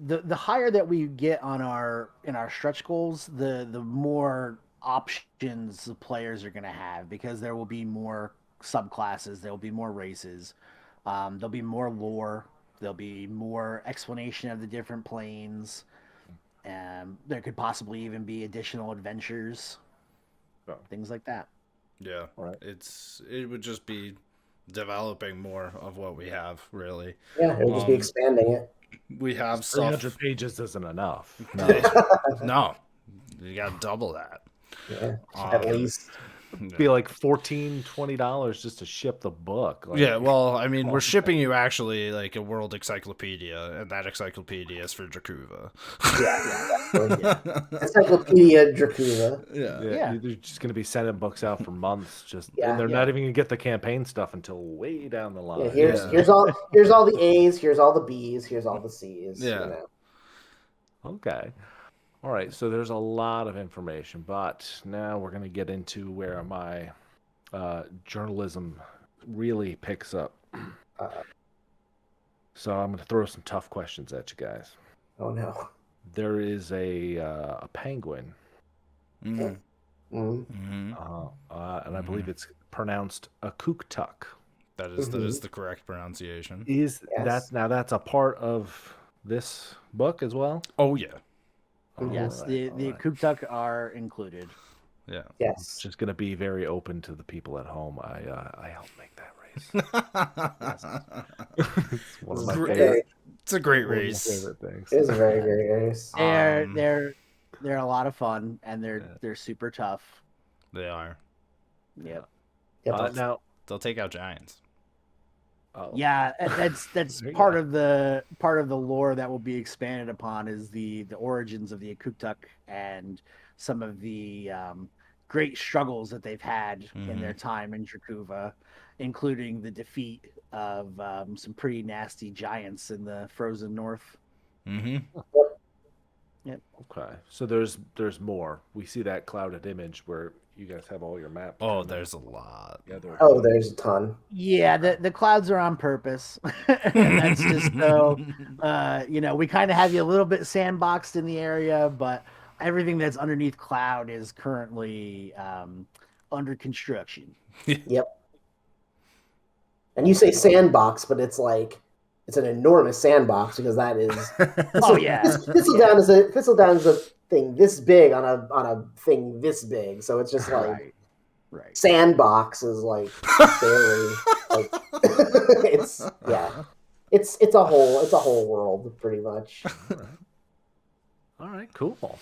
the higher that we get on our stretch goals, the more options the players are going to have, because there will be more subclasses, there will be more races, there'll be more lore, there'll be more explanation of the different planes, and there could possibly even be additional adventures. things like that. Yeah. All right. It would just be developing more of what we have, really. Yeah, it'll just be expanding it. We have 300 stuff. pages isn't enough. No, you got double that. Yeah, at least. It'd be like $14-$20 just to ship the book. Like, Yeah, well, I mean, we're shipping you actually like a world encyclopedia, and that encyclopedia is for Drakuva. Yeah. Encyclopedia Drakuva. yeah, you're just going to be sending books out for months, and they're Yeah. not even going to get the campaign stuff until way down the line. Yeah, here's all the A's, here's all the B's, here's all the C's. Yeah. You know. Okay. All right, so there's a lot of information, but now we're going to get into where my journalism really picks up. So I'm going to throw some tough questions at you guys. Oh no. There is a penguin, Mm-hmm. Mm-hmm. and I believe it's pronounced a kooktuk. That is the correct pronunciation. Is Yes. that's a part of this book as well? Oh yeah, Yes, the Kooktuk are included. yeah. Yes. It's just going to be very open to the people at home. I helped make that race. It's one of my favorite. It's a great one of my race. favorite things. It is a very great race. They're a lot of fun, and they're super tough. They are. Yep. Yep. Now, They'll take out giants. Yeah, that's There you part go. of the lore that will be expanded upon is the origins of the Akuktuk and some of the great struggles that they've had in their time in Drakuva, including the defeat of some pretty nasty giants in the frozen north. Mm-hmm. Okay, so there's more. We see that clouded image where you guys have all your maps. Oh, there's a lot. Oh, there's a ton. Yeah, the clouds are on purpose. And that's just so we kind of have you a little bit sandboxed in the area, but everything that's underneath cloud is currently under construction. Yep. And you say sandbox, but it's like it's an enormous sandbox because that is. Oh yeah, Thistledown is a thing this big on a thing this big, so it's just like right. sandbox is like very like it's a whole world pretty much. All right, cool.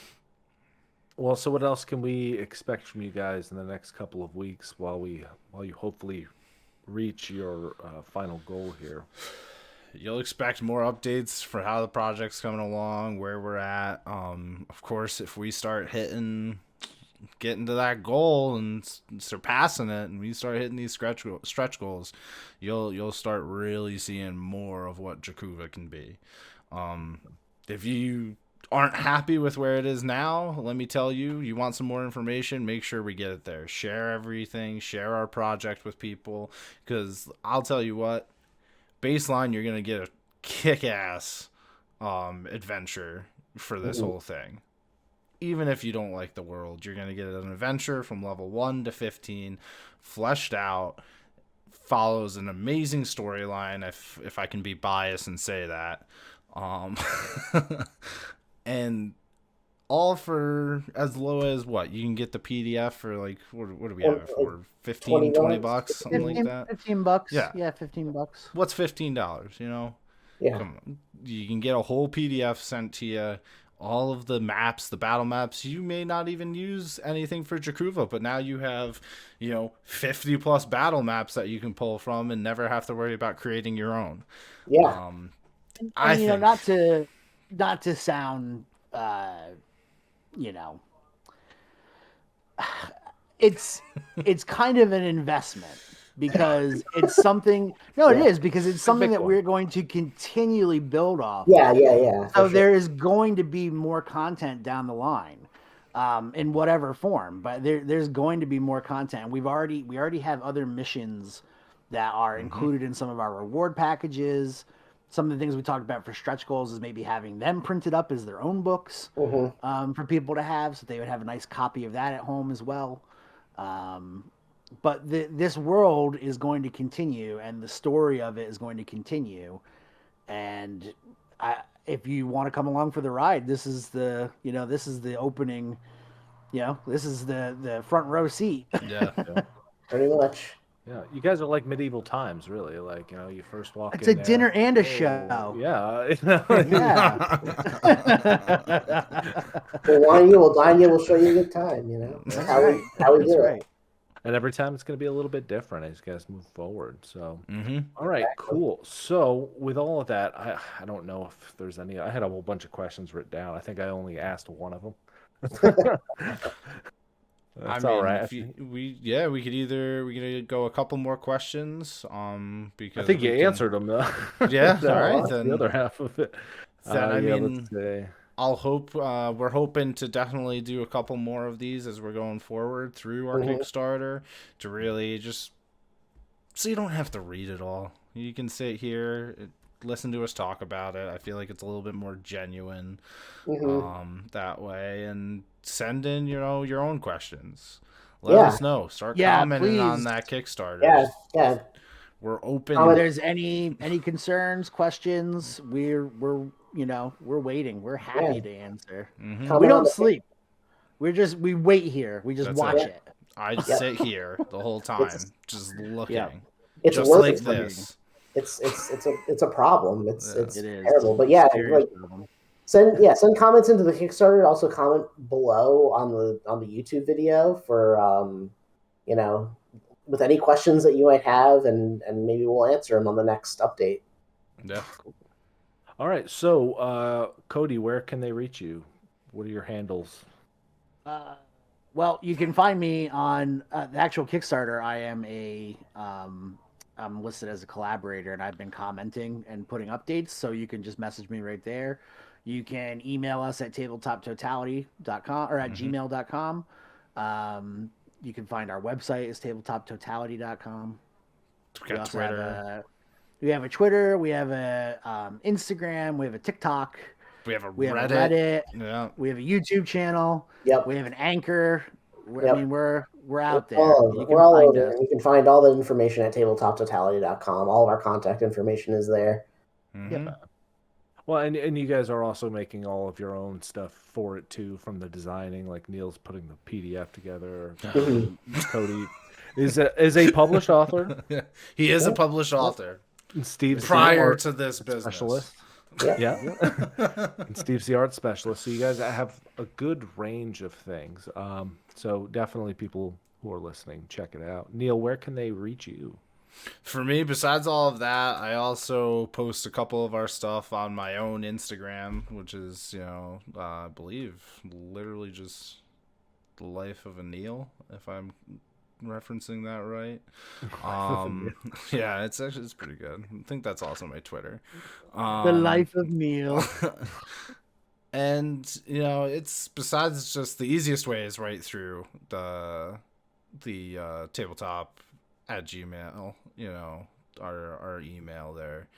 Well, so what else can we expect from you guys in the next couple of weeks while you hopefully reach your final goal here? You'll expect more updates for how the project's coming along, where we're at. Of course, if we start getting to that goal and surpassing it, and we start hitting these stretch goals, you'll start really seeing more of what Drakuva can be. If you aren't happy with where it is now, let me tell you, you want some more information, make sure we get it there. Share everything, share our project with people, because I'll tell you what, baseline, you're going to get a kick-ass adventure for this whole thing. Even if you don't like the world, you're going to get an adventure from level 1 to 15, fleshed out, follows an amazing storyline, if I can be biased and say that. And all for as low as what? You can get the PDF for like, what do we have it for? 15, 20 bucks, something like that? $15. Yeah. Yeah, $15. What's $15, you know? Yeah. Come on. You can get a whole PDF sent to you, all of the maps, the battle maps. You may not even use anything for Drakuva, but now you have, 50 plus battle maps that you can pull from and never have to worry about creating your own. Yeah. I think, not to sound it's kind of an investment because it's something it is because it's something that we're going to continually build off. Yeah. So there is going to be more content down the line, in whatever form, but there's going to be more content. We already have other missions that are included in some of our reward packages. Some of the things we talked about for stretch goals is maybe having them printed up as their own books for people to have, so they would have a nice copy of that at home as well. But this world is going to continue, and the story of it is going to continue. And if you want to come along for the ride, this is the opening You know, this is the front row seat. Yeah. Pretty much. Yeah, you guys are like medieval times, really. Like, you know, you first walk It's in a there. dinner and a "Whoa," show. Yeah. Yeah. We'll wine you, we'll dine you, we'll show you a good time. You know, That's how right. how we That's do right. it. And every time it's going to be a little bit different as you guys move forward. So, Mm-hmm. all right, cool. So, with all of that, I don't know if there's any. I had a whole bunch of questions written down. I think I only asked one of them. That's all right. We could either go a couple more questions. Because I think you we can- answered them though. Yeah, So, all right, the then. other half of it. Then, I yeah, mean, let's see. we're hoping to definitely do a couple more of these as we're going forward through our Kickstarter to really just so you don't have to read it all. You can sit here, listen to us talk about it. I feel like it's a little bit more genuine that way, and send in your own questions. Let us know. Start commenting on please. that Kickstarter. Yeah. We're open. If there's any concerns, questions, we're waiting. We're happy to answer. Mm-hmm. We don't sleep. We wait here. We just watch it. I sit here the whole time, just looking. It's just worth like it. this. It's a problem. It is terrible. But problem. send comments into the Kickstarter. Also comment below on the YouTube video for with any questions that you might have, and maybe we'll answer them on the next update. Yeah. All right. So, Cody, where can they reach you? What are your handles? Well, you can find me on the actual Kickstarter. I'm listed as a collaborator, and I've been commenting and putting updates, so you can just message me right there. You can email us at tabletoptotality.com or at gmail.com. You can find our website is tabletoptotality.com. We got Twitter. We have a Twitter. We have a Instagram. We have a TikTok. We have a We have Reddit. a Reddit. Yeah. We have a YouTube channel. Yep. We have an Anchor. Yep. I mean, we're out there. We're all over. You can find all the information at tabletoptotality.com. All of our contact information is there. Mm-hmm. Yep. Well, and you guys are also making all of your own stuff for it too, from the designing. Like Neil's putting the PDF together. Cody is a published author. He is a published author. And Steve's prior to this business. Specialist. Yeah. And Steve's the art specialist. So you guys have a good range of things. So definitely people who are listening, check it out. Neil, where can they reach you? For me, besides all of that, I also post a couple of our stuff on my own Instagram, which is, I believe literally just the life of a Neil, if I'm referencing that right. Yeah, it's pretty good. I think that's also my Twitter. The life of Neil. And it's besides just the easiest way is right through the tabletop at Gmail, our email there,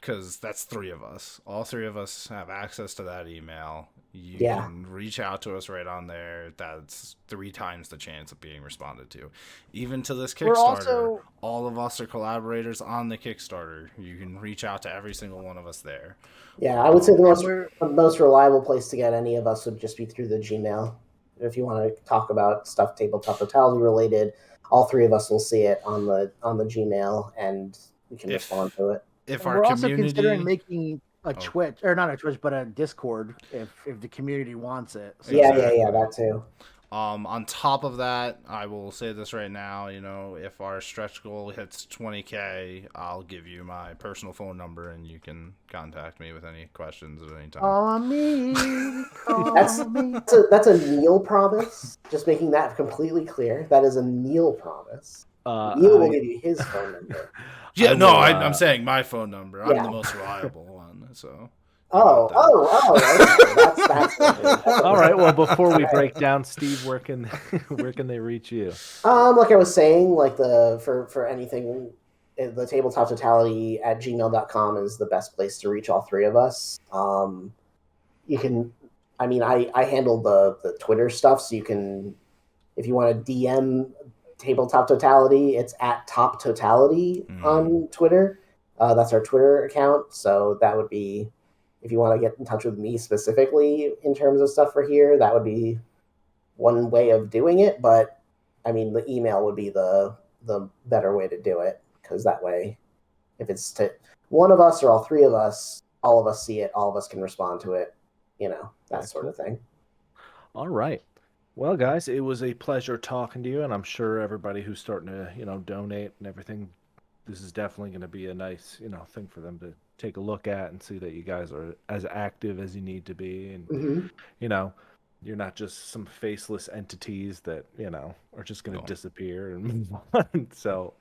because that's three of us. All three of us have access to that email. You can reach out to us right on there. That's 3 times the chance of being responded to. Even to this Kickstarter, all of us are collaborators on the Kickstarter. You can reach out to every single one of us there. Yeah, I would say the most reliable place to get any of us would just be through the Gmail. If you want to talk about stuff Tabletop Totality related, all three of us will see it on the Gmail, and we can respond to it. If we're also considering making a Twitch, or not a Twitch, but a Discord if the community wants it. So. Yeah, that too. On top of that, I will say this right now, if our stretch goal hits 20K, I'll give you my personal phone number and you can contact me with any questions at any time. On me. That's a Neil promise. Just making that completely clear. That is a Neil promise. Neil will give you his phone number. Yeah, I'm saying my phone number. I'm the most reliable one, so... That's all right. Well, before we break down, Steve, where can they reach you? Like I was saying, like for anything, the tabletop totality at gmail.com is the best place to reach all three of us. You can, I handle the Twitter stuff, so you can, if you want to DM tabletop totality, it's at top totality on Twitter. That's our Twitter account. So that would be, if you want to get in touch with me specifically in terms of stuff for here, that would be one way of doing it, but I mean, the email would be the better way to do it, because that way, if it's to one of us or all three of us, all of us see it, all of us can respond to it, that sort of thing. All right. Well, guys, it was a pleasure talking to you, and I'm sure everybody who's starting to, donate and everything, this is definitely going to be a nice, thing for them to take a look at and see that you guys are as active as you need to be, and you're not just some faceless entities that are just going to disappear and move on. So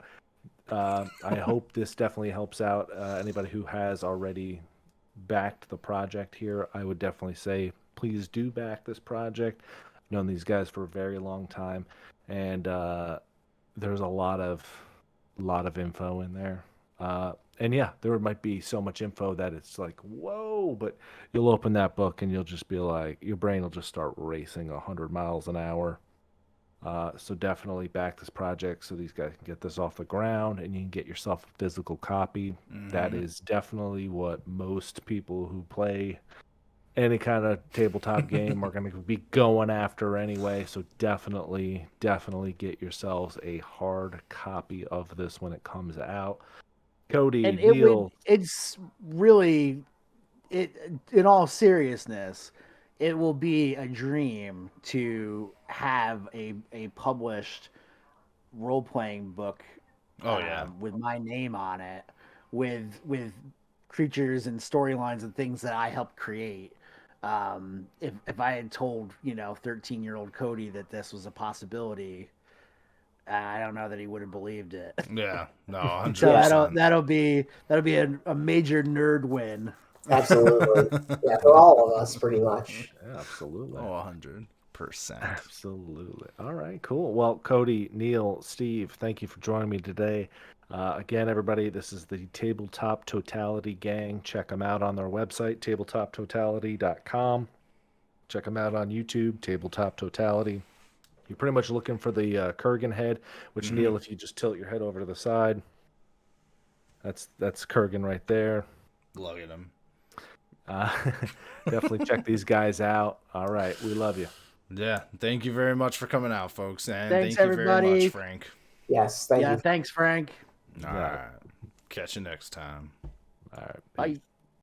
I hope this definitely helps out anybody who has already backed the project here. I would definitely say please do back this project. I've known these guys for a very long time, and there's a lot of info in there. And yeah, there might be so much info that it's like, whoa, but you'll open that book and you'll just be like, your brain will just start racing 100 miles an hour. So definitely back this project so these guys can get this off the ground and you can get yourself a physical copy. That is definitely what most people who play any kind of tabletop game are going to be going after anyway. So definitely get yourselves a hard copy of this when it comes out. Cody, and Neil. It's really, in all seriousness, it will be a dream to have a published role-playing book with my name on it, with creatures and storylines and things that I helped create. If I had told 13-year-old Cody that this was a possibility, I don't know that he would have believed it. Yeah, no, 100%. So that'll be a major nerd win. Absolutely. Yeah, for all of us, pretty much. Yeah, absolutely. Oh, 100%. Absolutely. All right, cool. Well, Cody, Neil, Steve, thank you for joining me today. Again, everybody, this is the Tabletop Totality gang. Check them out on their website, tabletoptotality.com. Check them out on YouTube, Tabletop Totality. You're pretty much looking for the Kurgan head, which, Neil, if you just tilt your head over to the side, that's Kurgan right there. Look at him. Definitely check these guys out. All right, we love you. Yeah, thank you very much for coming out, folks, and Thanks, thank you everybody. very much, Frank. Yes, thank you. Thanks, Frank. All right. Catch you next time. All right. Bye.